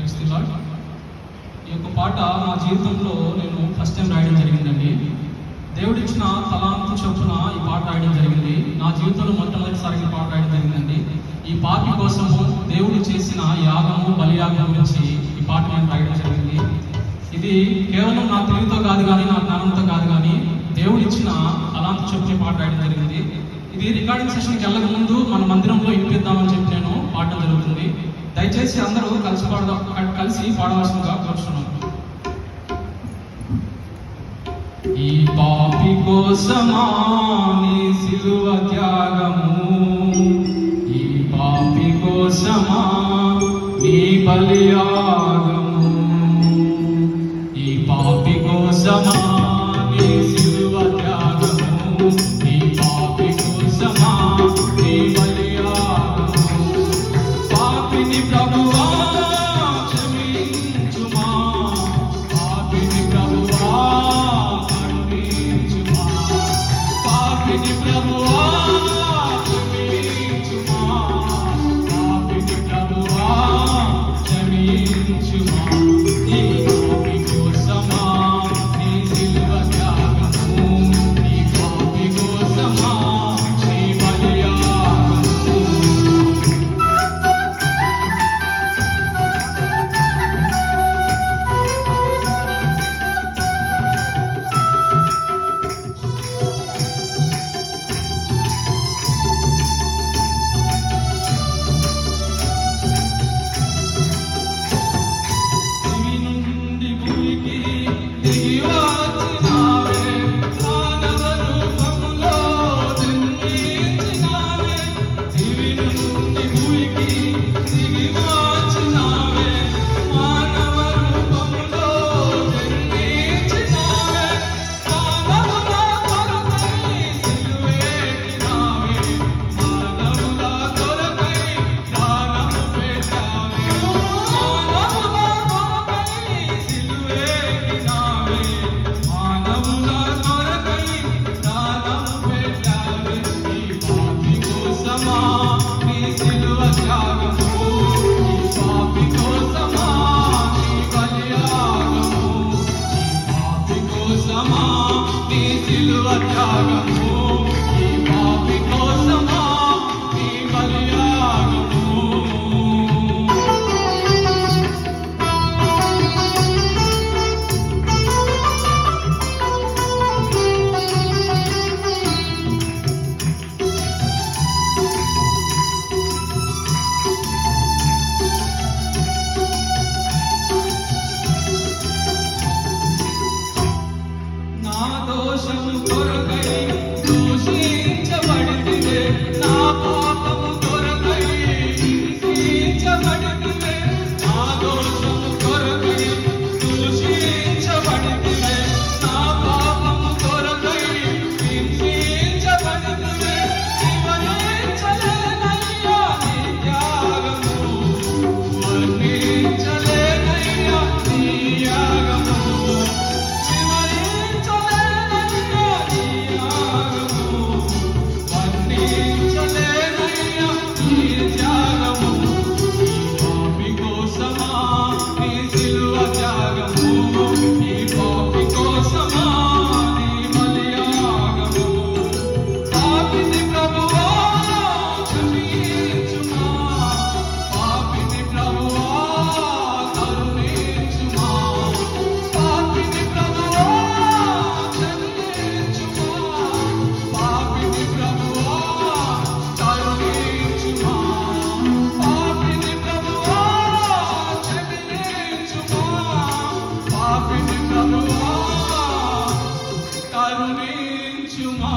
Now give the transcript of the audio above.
Praise the lord. ఈ యొక్క పాట నా జీవితంలో నేను ఫస్ట్ టైం రాయడం జరిగిందండి. దేవుడిచ్చిన తలాంతు చొప్పున ఈ పాట రాయడం జరిగింది. నా జీవితంలో మొట్టమొదటిసారిగా పాట రాయడం జరిగిందండి. ఈ పాపి కోసము దేవుడు చేసిన యాగము, బలియాగం గురించి ఈ పాట నేను రాయడం జరిగింది. ఇది కేవలం నా తెలివితో కాదు కానీ, నా జ్ఞానంతో కాదు కానీ, దేవుడిచ్చిన తలాంతు చొప్పున పాట రాయడం జరిగింది. ఇది రికార్డింగ్ సెషన్కి వెళ్ళక ముందు మన మందిరంలో ఇప్పిద్దామని చెప్పి నేను పాడడం జరుగుతుంది. దయచేసి అందరూ కలిసి పాడవలసిందిగా కోరుతున్నాను. ఈ పాపి కోసమా నీ సిలువ త్యాగము, ఈ పాపి కోసమా నీ బలియాగము, ఈ పాపి కోసమా నీ సిలువ త్యాగము, ఈ పాపి కోసమా నీ బలియాగము. పాపిని ప్రభువా క్షమించుమా, పాపిని ప్రభువా కరుణించుమా, పాపిని ప్రభువా క్షమించుమా, పాపిని ప్రభువా క్షమించుమా. ఈ పాపి కోసమా నీ సిలువ త్యాగము, ఈ పాపి కోసమా నీ బలియాగము. దివి నుండి భూమికి దిగి వచ్చినావే, మానవ రూపములో జన్మించినావే. దివి నుండి భూమికి దిగి వచ్చినావే, మానవ రూపములో జన్మించినావే. మానవుల కొరకై సిలువేసినావే, మానవుల కొరకై ప్రాణము పెట్టావే. మానవుల కొరకై సిలువేసినావే, మానవుల కొరకై ప్రాణము పెట్టావే. ఈ పాపి కోసమా నీ సిలువ త్యాగము, ఈ పాపి కోసమా నీ బలియాగము, ఈ పాపి కోసమా నీ సిలువ త్యాగము, ఈ పాపి కోసమా నీ బలియాగము. నా దోషము కొరకై దూషించబడితివే, నా పాపము కొరకై హింసించబడితివే. నా దోషము కొరకై దూషించబడితివే, నా పాపము కొరకై హింసించబడితివే. వివరించలేనయ్యా నీ త్యాగము, వర్ణించలేనయ్యా నీ యాగము, వివరించలేనయ్యా నీ యాగము, వర్ణించలేనయ్యా నీ త్యాగము. ఈ పాపి కోసమా నీ సిలువ త్యాగము, ఈ పాపి కోసమా నీ బలియాగము. పాపిని ప్రభువా క్షమించుమా, పాపిని ప్రభువా కరుణించుమా, పాపిని ప్రభువా క్షమించుమా, పాపిని ప్రభువా కరుణించుమా, పాపిని ప్రభువా క్షమించుమా, పాపిని ప్రభువా కరుణించుమా.